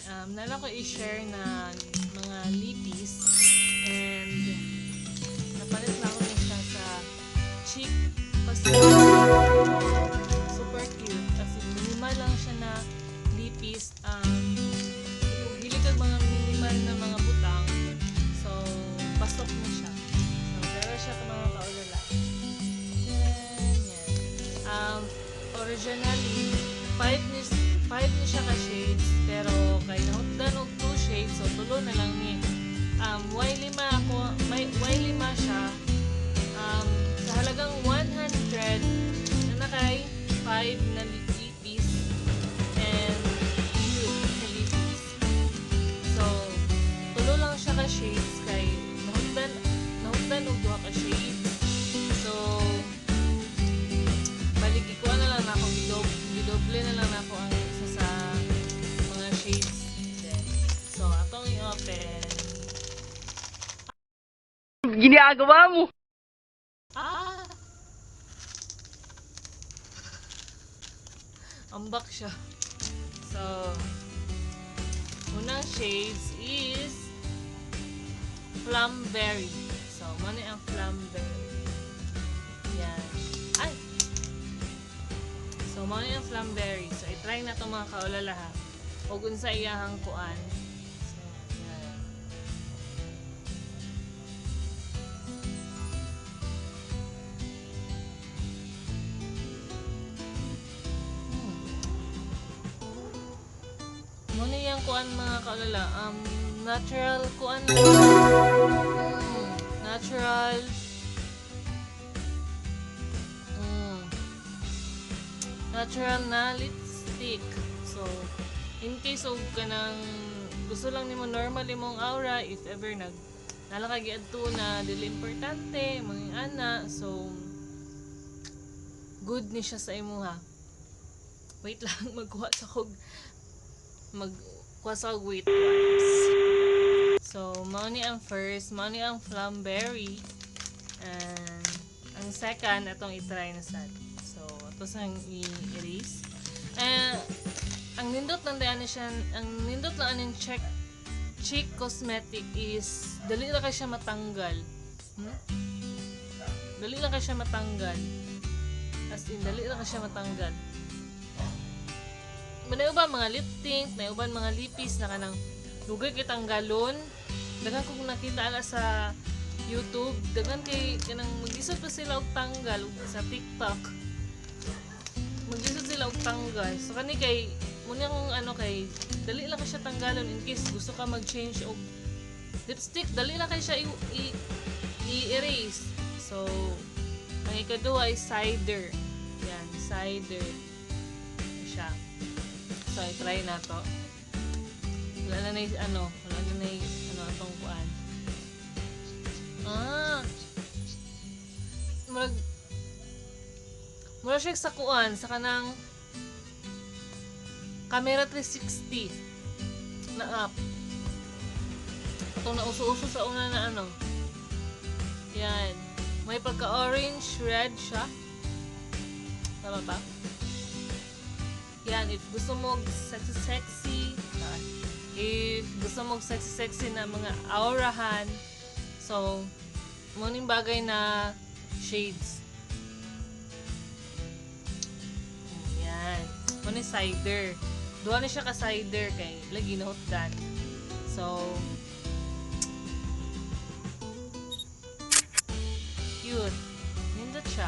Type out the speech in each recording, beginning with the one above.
Nala ko i-share na mga lipis and napalit na ko na siya sa cheap cosmetic. Super cute kasi minimal lang siya na lipis. Hili kag mga minimal na mga butang, so pasok mo siya. So pero siya ka mga kaulala. Yan. Originally 5 ni siya ka shades, pero kay nahutdan og 2 shades, so tulo na lang ni. Y5 ako, may Y5 siya. Sa halagang 100 na kay 5 na lipis and nude na lipis. So tulo lang siya ka shades kay nahutdan og 2 ka shades. So baligi ko na lang ako, gidoble na lang ako ang isa sa mga shades. Then, so atong i-open. Ginagawa mo. Ambak siya. So unang shades is Flumberry. So mano ang Flumberry. Yan. Ay! So mano ang Flumberry. So i-try na to mga kaulala ha. Ug unsa iyahang kuan. So yan. Muna yung kuan mga kaulala. Natural kuan lang siya. Natural. Natural na lipstick. So, in case of kanang gusto lang nimo normal imong aura, if ever nalakagi adto na dili importante, mga ana, so good ni siya sa imo ha. Wait lang, magkuha sa wait wipes. So, mao ni ang first, mao ni ang Flumberry. And ang second atong i-try na sad. So, ato sang i-erase. Ang nindot lang daan siya, ang nindot lang aning cheek cosmetic is dali lang kay siya matanggal. Dali lang kay siya matanggal. As in, dali lang kay siya matanggal. Manayuban mga lip tint, manayuban mga lipis na kanang lugay kitang galon. Dagan kung nakita ala sa YouTube, dagan kay kanang mag-isot pa sila og tanggal sa TikTok. Mag-isot sila og tanggal. So kani kay muna yung kay dali lang kay siya tanggalon in case gusto ka mag-change og lipstick, dali lang kay siya i-erase. So ang ikaduha ay cider. Yan, cider. Siya. So, i-try na to. Wala na atong kuan. Mura siya sa kuan, sa kanang camera 360 na app. Itong nauso-uso sa una na Yan. May pagka-orange, red siya. Tama ba? Yan, if gusto mo sexy, if gusto mo sexy na mga aurahan, so, muning bagay na shades. Yan. Muning cider. Duha na siya ka cider kay lagi na hotdan. So, cute. Nindot siya.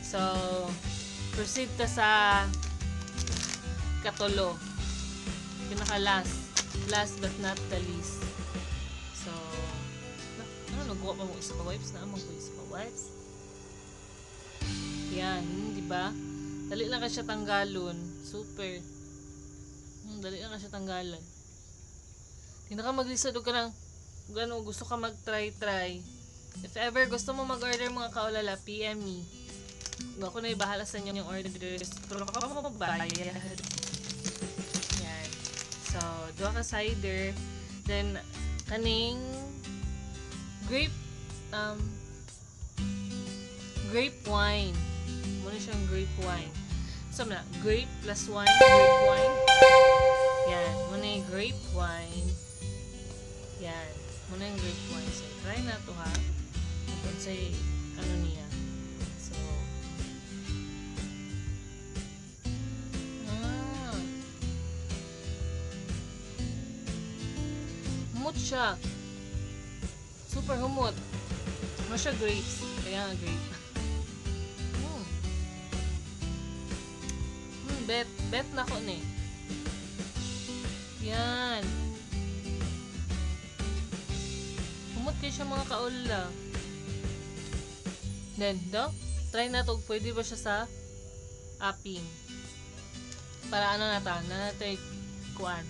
So, proceed ta sa katulo. Last but not the least. So, nagawa pa mo isa pa wipes na amang ko isa pa wipes. Yan, di ba? Dali lang ka siya tanggalon. Super. Dali lang ka siya tanggalon. Hindi ka maglisod o ka ng gusto ka mag-try. If ever gusto mo mag-order mga kaulala, PM me. Ako na ibahala sa inyo yung orders. Pero ako magbayad. Yan. So, duha ka cider. Then, kaning grape wine. Muna siyang grape wine. unsa man na? Grape plus wine, grape wine. Yan, muna yung grape wine. Yan, muna yung grape wine. So, try na to ha. Ito sa ano niya. So, humot siya. Super humot. Ano siya grapes? Kaya nga grape. Bet na ko ni. Yan. Humot kayo siya mga kaula. Then, try na to. Pwede ba siya sa aping? Para ano na ta? Na natin kuan.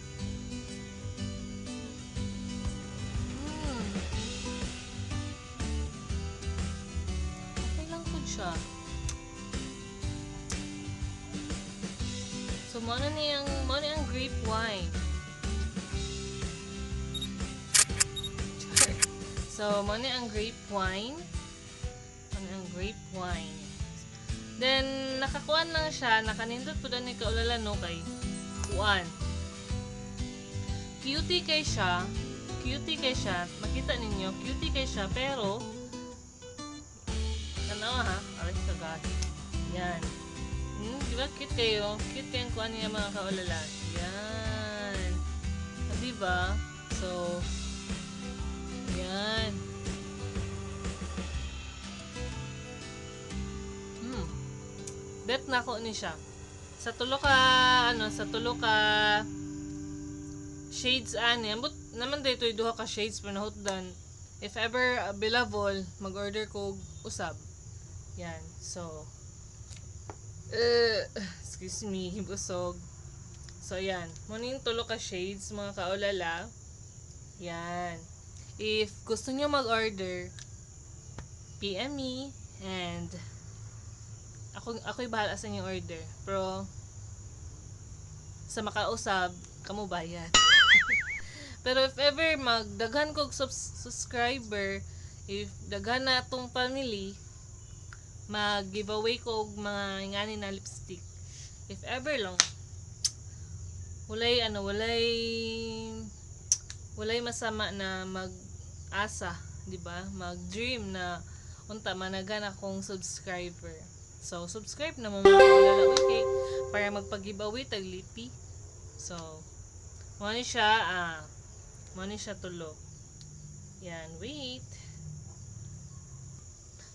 Okay lang po siya. So, mo na niyang grape wine. So, mo na ang grape wine. Then, nakakuan lang siya. Nakanindot po doon ni kaulala no kay kuan. Cutie kay siya. Makita ninyo, cutie kay siya. Pero, tanawa ha. Aray ka gagi. Yan. Diba cute kayo? Cute kayong kuha niya mga kaulala. Yan. Diba? So, yan. Bet na ko ni siya. Sa tulo ka shades ani. Ambot naman dito duha ka shades pero nahutdan. If ever available, mag-order ko usab. Yan. So, excuse me, busog. So, yan. Muna yung tulo ka shades, mga kaulala. Yan. If gusto nyo mag-order, PM me, and ako'y bahala sa inyong order. Pero, sa makausab, kamo bayad. Pero if ever magdaghan kog subscriber, if daghan na tong family, mag-giveaway ko og mga ingani na lipstick. If ever lang. Walay masama na mag-asa, di ba? Mag-dream na unta managan akong subscriber. So, subscribe na mo mga kaulala, okay? Para magpag-giveaway taglipi. So, mo ni siya tulo. Yan, wait.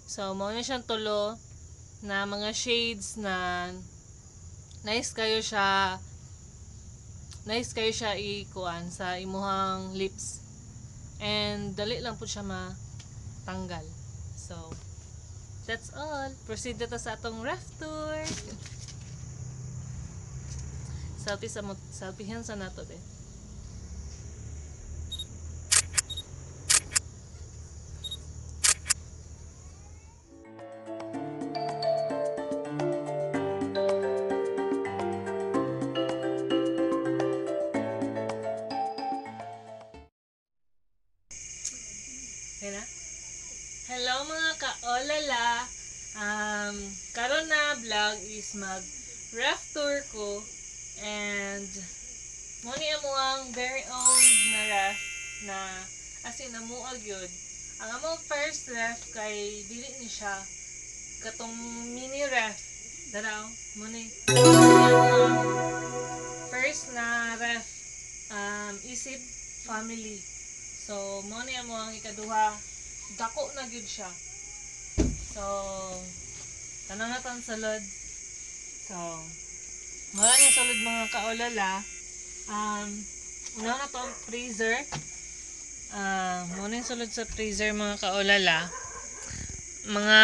So, mo na siyang tulo na mga shades na nice kayo siya ikuan sa imuhang lips. And dali lang po siya matanggal. So, that's all. Proceed na sa atong ref tour. Selfie sa nato be. Hello mga kaolala. Karon na vlog is mag-ref tour ko and muni amo ang very own na ref na as in namuag yun. Ang among first ref kay dili ni siya katong mini ref. Daraw, muni. First na ref isip family. So muni amo ang ikaduha. Dako na gyud siya. So, tanong na tong sulod. So, mula yung sulod mga kaolala. Una na to ang freezer. Muna yung sulod sa freezer mga kaolala. Mga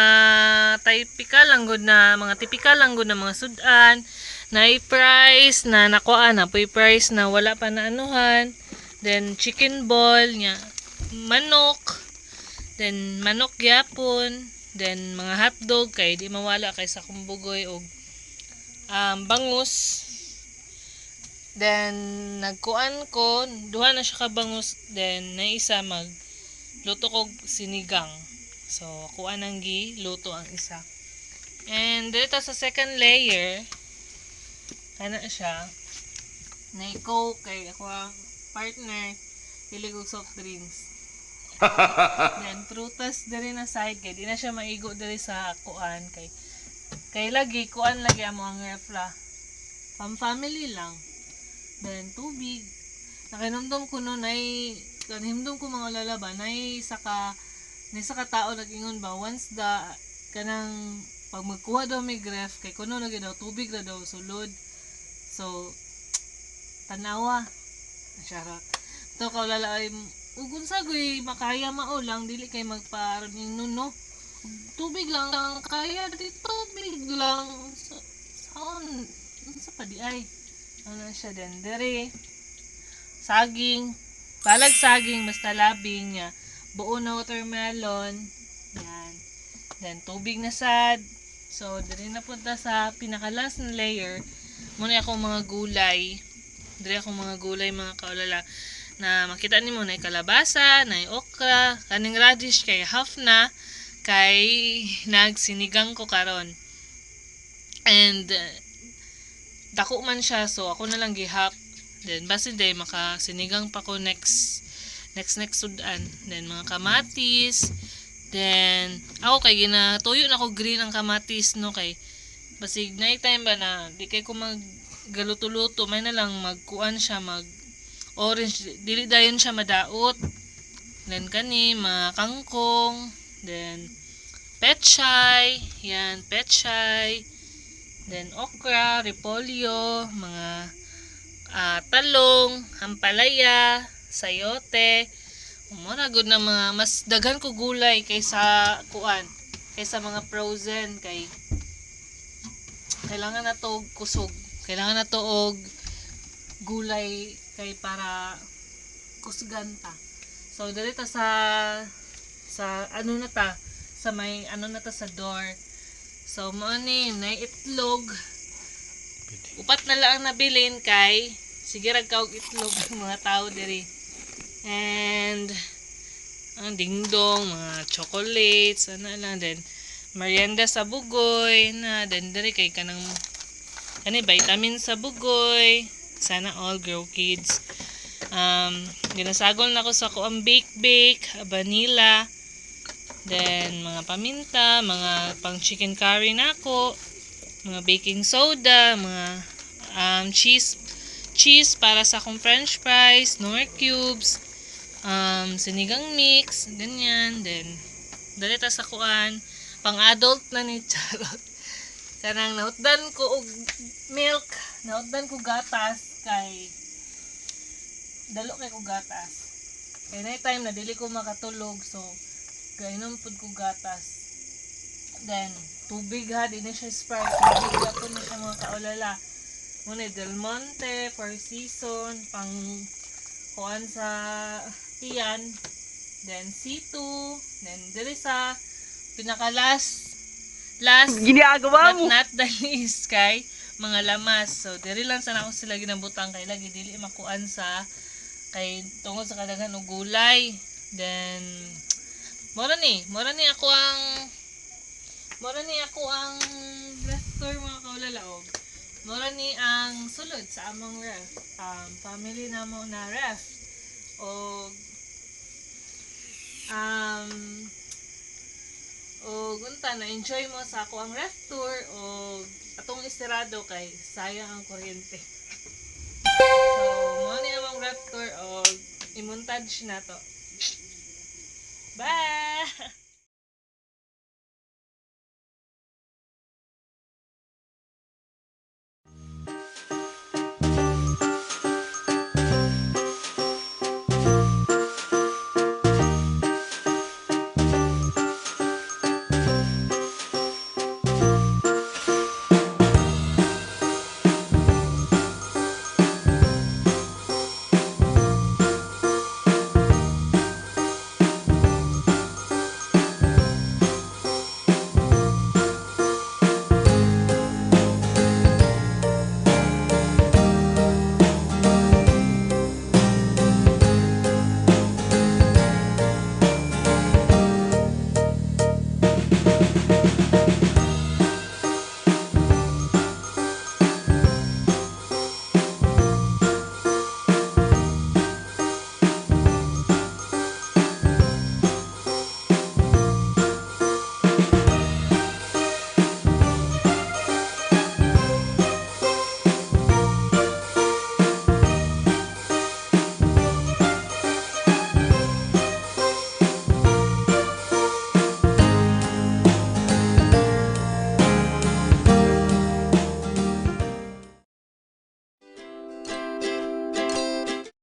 typical lang gud na mga sudan na i-price na nakuha na price na wala pa na anuhan. Then chicken ball nya, manok. Then manok gyapon, then mga hotdog kay di mawala kay sa kumbugoy og bangus. Then nagkuan ko, duha na siya ka bangus, then naisa luto kog sinigang. So kuan ang luto ang isa. And dito sa second layer, kana siya. Na Coke kay ako ang partner pili og soft drinks. Then prutas diri na side kay di na siya maigo diri sa kuan kay lagi kuan lagi amo ang refla. Family lang. Then tubig. Nakinumdum ko noon ay kanhimdum ko mga lalaba nay saka tao nag-ingon ba once kanang pag magkuha daw may graph kay kuno lagi daw tubig na daw sulod. So tanawa. Charot. To ka lala ay ugun sagoy makaya mao lang dili kay magparon no. Tubig lang kaya di tubig lang sa pa di ay ano siya din dere saging balag saging basta labing niya buo na watermelon yan then tubig na sad so dere na punta sa pinakalas na layer muna akong mga gulay mga kaulala na makita nimo na kalabasa na okra kaning radish kay half na kay nagsinigang ko karon and dako man siya so ako na lang gihap then basi day makasinigang pa ko next sudan then mga kamatis then ako kay ginatuyo na ko green ang kamatis no kay basig night time ba na di kay ko maggaluto-luto may na lang magkuan siya mag orange dili dayon siya madaot then kani mga kangkong then pechay then okra, repolyo, mga talong, ampalaya, sayote. Mura gud na mga mas daghan ko gulay kaysa mga frozen kay kailangan na to og kusog. Kailangan na to og gulay kay para kusgan ta. So dili ta sa ano na ta sa may ano na ta sa door. So mo ni na itlog. Upat na lang nabilin kay sige rag ka og itlog mga tao diri. And ang dingdong, mga chocolates, ano lang din. Merienda sa bugoy na then diri kay kanang vitamin sa bugoy. Sana all grow kids. Ginasagol na ko sa ko ang bake, vanilla. Then mga paminta, mga pang chicken curry nako, mga baking soda, mga cheese para sa akong french fries, Knorr cubes, sinigang mix, ganyan. Then dali ta sa kuan, pang adult na ni charot. Kanang nahutdan ko og milk, nahutdan ko gatas kay dalo kay ko gatas. Kay na time na dili ko makatulog so kainom pud ko gatas. Then tubig ha, di na siya Sprite, tubig po na siya mga kaulala. Muna Del Monte, Four Season, pang kuan sa tiyan. Then C2, then dili sa pinaka last Ginagawa mo. but not the least kay mga lamas. So diri lang sana ako sila ginabutang kay lagi dili makuan sa kay tungod sa kadaghan og gulay. Then mora ni ako ang refter mga kaulalaog. Mora ni ang sulod sa among ref. Family namo na ref. O gunta na enjoy mo sa ako ang ref tour o atong istirado kay sayang ang kuryente. So mo ni among ref tour o imontage na to. Bye.